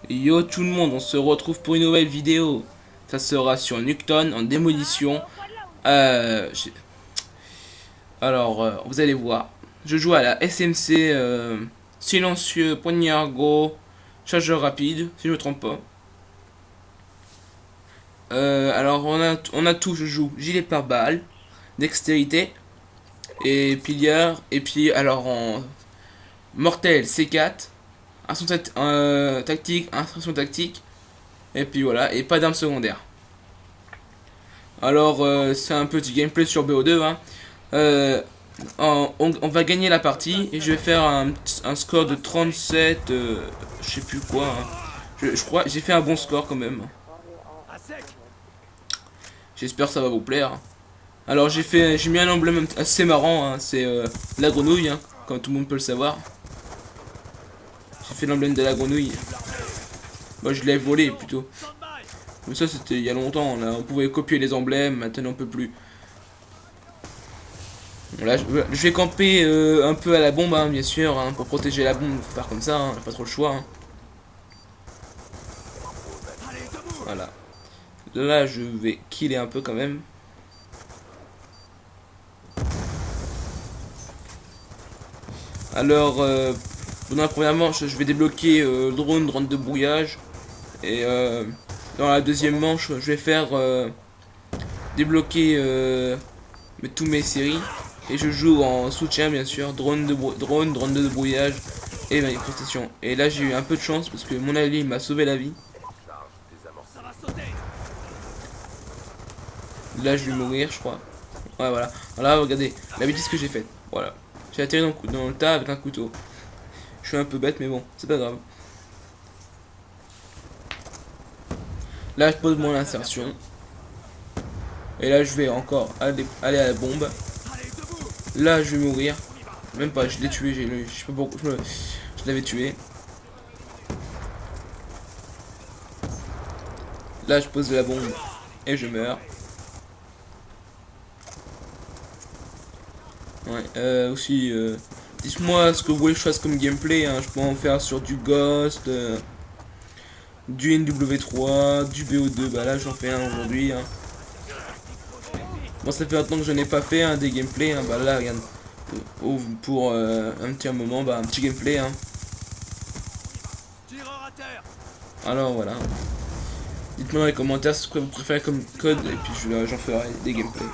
Yo tout le monde, on se retrouve pour une nouvelle vidéo. Ça sera sur Nuketown en démolition. Vous allez voir. Je joue à la SMC silencieux, poignard gros, chargeur rapide, si je me trompe pas. On a tout, je joue gilet pare-balles, dextérité et pilière. Et puis alors en mortel C4, tactique, instruction tactique. Et puis voilà, et pas d'armes secondaires. Alors c'est un petit gameplay sur BO2 hein. On va gagner la partie et je vais faire un score de 37 je sais plus quoi hein. Je crois j'ai fait un bon score quand même. J'espère que ça va vous plaire. Alors j'ai mis un emblème assez marrant hein. C'est la grenouille hein, comme tout le monde peut le savoir. J'ai fait l'emblème de la grenouille. Moi je l'ai volé plutôt. Mais ça c'était il y a longtemps, là on pouvait copier les emblèmes, maintenant on peut plus. Bon, là je vais camper un peu à la bombe hein, bien sûr, hein, pour protéger la bombe, faut faire comme ça, hein, on a pas trop le choix. Hein. Voilà. Là je vais killer un peu quand même. Alors dans la première manche je vais débloquer drone de brouillage. Et dans la deuxième manche, je vais faire débloquer tous mes séries. Et je joue en soutien, bien sûr, drone de brouillage et manifestation. Et là, j'ai eu un peu de chance parce que mon allié m'a sauvé la vie. Là, je vais mourir, je crois. Ouais, voilà. Là, regardez la bêtise que j'ai faite. Voilà. J'ai atterri dans le tas avec un couteau. Je suis un peu bête, mais bon, c'est pas grave. Là je pose mon insertion. Et là je vais encore aller à la bombe. Là je vais mourir. Même pas, je l'ai tué, je sais pas pourquoi je l'avais tué. Là je pose la bombe et je meurs. Ouais, aussi dites-moi ce que vous voulez que je fasse comme gameplay hein. Je peux en faire sur du Ghost, du NW3, du BO2, bah là j'en fais un aujourd'hui hein. Bon ça fait maintenant que je n'ai pas fait hein, des gameplays hein. Bah là regarde pour un petit moment, bah un petit gameplay hein. Alors voilà, dites-moi dans les commentaires ce que vous préférez comme code et puis j'en ferai des gameplays.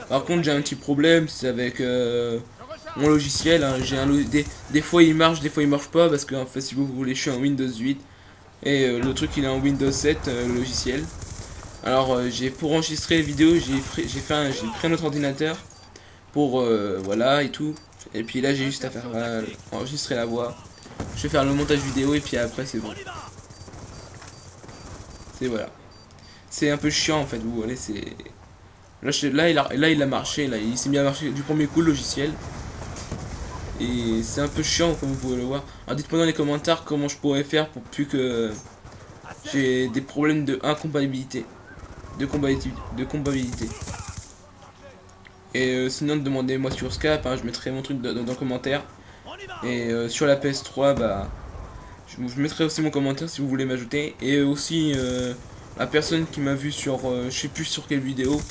Par contre j'ai un petit problème, c'est avec mon logiciel hein. J'ai des fois il marche, des fois il marche pas parce que en fait si vous voulez je suis en Windows 8 et le truc il est en Windows 7 le logiciel. Alors pour enregistrer les vidéos j'ai pris un autre ordinateur pour voilà et tout. Et puis là j'ai juste à faire enregistrer la voix. Je vais faire le montage vidéo et puis après c'est bon. C'est voilà. C'est un peu chiant en fait, vous voyez, c'est là il a marché, là il s'est mis à marcher du premier coup le logiciel. Et c'est un peu chiant comme vous pouvez le voir. Alors dites-moi dans les commentaires comment je pourrais faire pour plus que j'ai des problèmes de incompatibilité. De compatibilité. Et sinon demandez-moi sur Skype, hein, je mettrai mon truc dans le commentaire. Et sur la PS3 bah je mettrai aussi mon commentaire si vous voulez m'ajouter. Et aussi la personne qui m'a vu sur je sais plus sur quelle vidéo.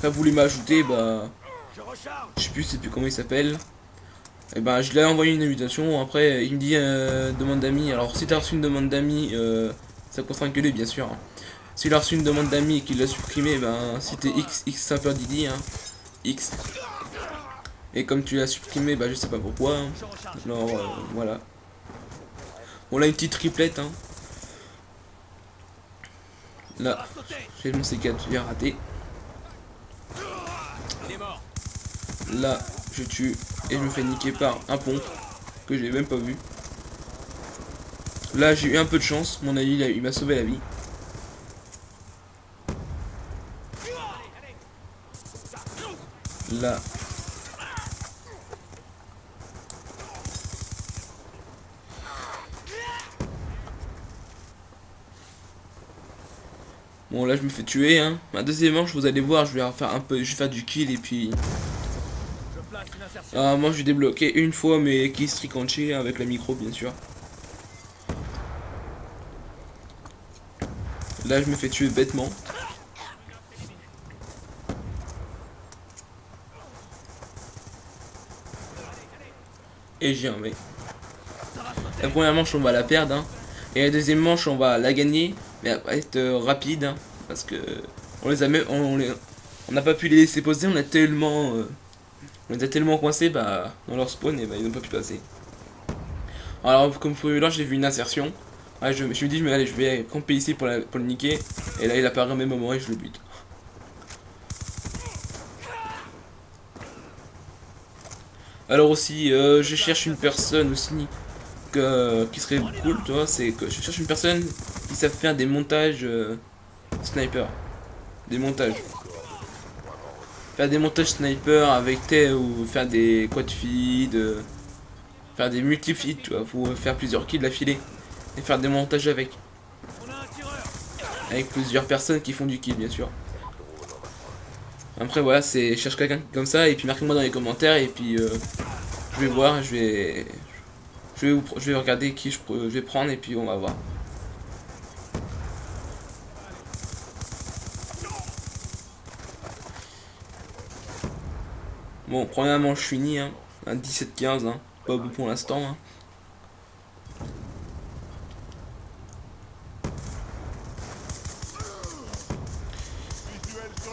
Quand vous voulez m'ajouter bah je sais plus comment il s'appelle. Et ben je lui ai envoyé une invitation. Après il me dit demande d'amis. Alors si t'as reçu une demande d'amis ça concerne que lui bien sûr hein. S'il a reçu une demande d'amis et qu'il l'a supprimé, ben c'était X Simper Didi hein. X. Et comme tu l'as supprimé, bah je sais pas pourquoi hein. Alors voilà. Bon là une petite triplette hein. Là j'ai mon C4, j'ai raté. Là je tue et je me fais niquer par un pompe que j'ai même pas vu. Là j'ai eu un peu de chance, mon ami il m'a sauvé la vie. Là Bon là je me fais tuer hein. Ma deuxième manche vous allez voir je vais faire un peu, je vais faire du kill et puis. Ah moi je vais débloquer une fois mes keys Tricanchi avec la micro bien sûr. Là je me fais tuer bêtement. Et j'ai un mec. La première manche on va la perdre hein. Et la deuxième manche on va la gagner. Mais elle va être rapide hein, parce que on les a même, on n'a pas pu les laisser poser, on a tellement on les a tellement coincés bah, dans leur spawn et bah, ils n'ont pas pu passer. Alors comme vous pouvez voir j'ai vu une insertion. Ouais, je me suis dit allez, je vais camper ici pour le niquer. Et là il apparaît au même moment et je le bute. Alors aussi je cherche une personne aussi qui serait cool, tu vois, c'est que je cherche une personne qui savent faire des montages sniper. Des montages. Faire des montages sniper avec T ou faire des quad feed, faire des multi feed, tu vois, faut faire plusieurs kills d'affilée et faire des montages avec. Avec plusieurs personnes qui font du kill bien sûr. Après voilà, c'est je cherche quelqu'un comme ça et puis marquez-moi dans les commentaires et puis je vais voir, je vais regarder qui je vais prendre et puis on va voir. Bon, première manche finie, hein, un 17-15, hein, pas beaucoup pour l'instant. Hein.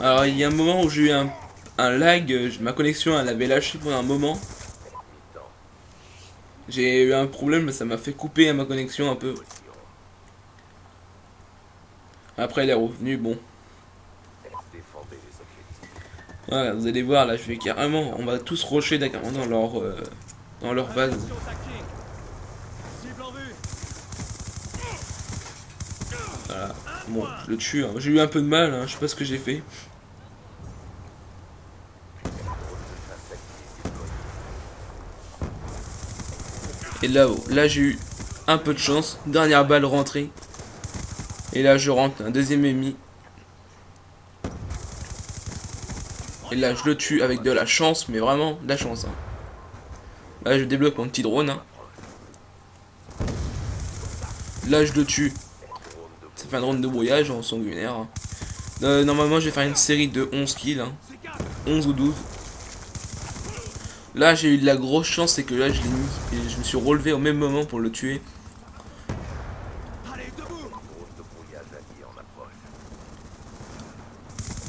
Alors il y a un moment où j'ai eu un lag, ma connexion elle avait lâché pendant un moment. J'ai eu un problème, ça m'a fait couper ma connexion un peu. Après elle est revenue, bon. Voilà, vous allez voir là, je vais carrément, on va tous rusher dans leur base. Voilà, bon, je le tue, hein. J'ai eu un peu de mal, hein. Je sais pas ce que j'ai fait. Et là j'ai eu un peu de chance, dernière balle rentrée. Et là je rentre un deuxième ennemi. Et là je le tue avec de la chance, mais vraiment de la chance. Hein. Là je débloque mon petit drone. Hein. Là je le tue. Ça fait un drone de brouillage en sanguinaire. Hein. Normalement je vais faire une série de 11 kills. Hein. 11 ou 12. Là j'ai eu de la grosse chance, c'est que là je l'ai mis. Et je me suis relevé au même moment pour le tuer.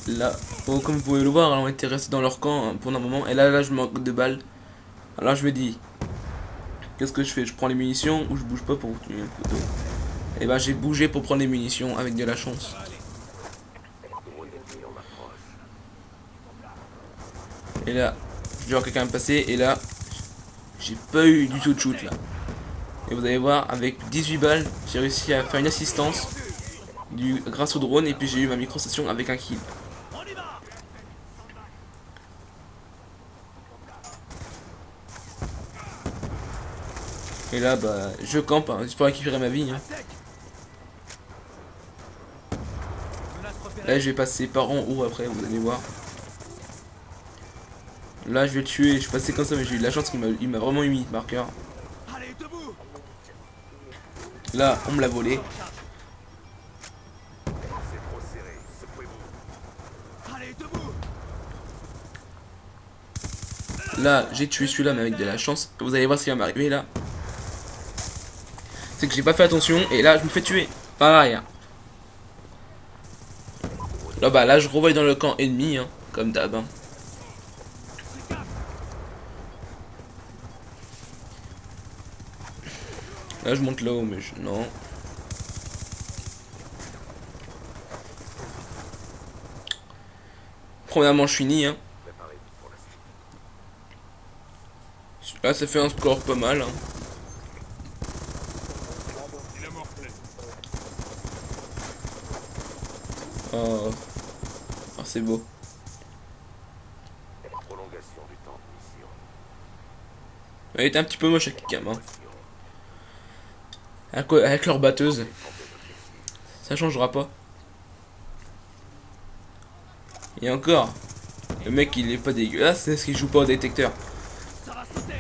Là, oh, comme vous pouvez le voir, on était restés dans leur camp hein, pendant un moment. Et là je manque de balles. Alors je me dis, qu'est-ce que je fais? Je prends les munitions ou je bouge pas pour tuer un poteau? Et bah j'ai bougé pour prendre les munitions avec de la chance. Et là, je vois quelqu'un passer et là, j'ai pas eu du tout de shoot là. Et vous allez voir, avec 18 balles, j'ai réussi à faire une assistance grâce au drone et puis j'ai eu ma micro-station avec un kill. Et là, bah, je campe, hein, juste pour récupérer ma vie. Hein. Là, je vais passer par en haut après, vous allez voir. Là, je vais le tuer, je suis passé comme ça, mais j'ai eu de la chance qu'il m'a vraiment mis marqueur. Là, on me l'a volé. Là, j'ai tué celui-là, mais avec de la chance. Vous allez voir ce qui va m'arriver là. C'est que j'ai pas fait attention, et là, je me fais tuer. Pareil. Hein. Là, bah, là, je revois dans le camp ennemi, hein, comme d'hab. Hein. Là, je monte là-haut, mais non. Première manche finie. Hein. Là, ça fait un score pas mal. Hein. Oh, oh c'est beau. Elle était un petit peu moche avec les cam. Hein. Avec leur batteuse. Ça changera pas. Et encore, le mec il est pas dégueulasse, c'est ce qu'il joue pas au détecteur.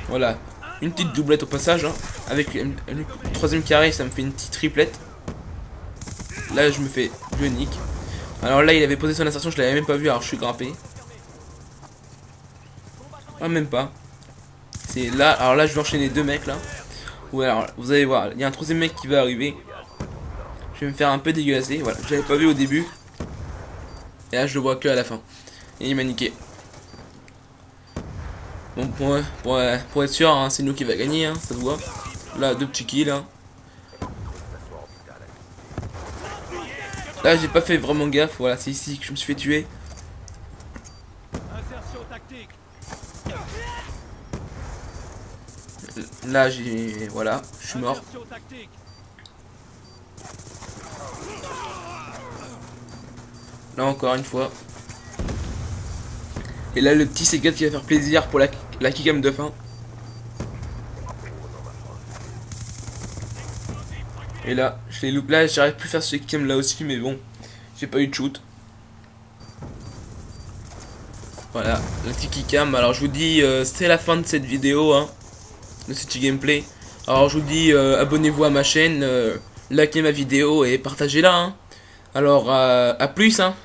Voilà, une petite doublette au passage, hein. Avec le troisième carré, ça me fait une petite triplette. Là je me nique. Alors là il avait posé son insertion, je l'avais même pas vu, alors je suis grimpé. Ah même pas. C'est là, alors là je vais enchaîner deux mecs là. Ouais, alors vous allez voir, il y a un troisième mec qui va arriver. Je vais me faire un peu dégueulasser, voilà, je l'avais pas vu au début. Et là je le vois que à la fin. Et il m'a niqué. Bon, pour être sûr, hein, c'est nous qui va gagner, hein, ça se voit. Là, deux petits kills. Hein. Là, j'ai pas fait vraiment gaffe, voilà, c'est ici que je me suis fait tuer. Là, voilà, je suis mort. Là, encore une fois. Et là, le petit C4 qui va faire plaisir pour la kickcam de fin. Et là, je l'ai loupé. Là, j'arrive plus à faire ce kickcam là aussi, mais bon, j'ai pas eu de shoot. Voilà, la petite kickcam. Alors, je vous dis, c'est la fin de cette vidéo, hein, de ce petit gameplay. Alors, je vous dis, abonnez-vous à ma chaîne, likez ma vidéo et partagez-la. Hein. Alors, à plus, hein.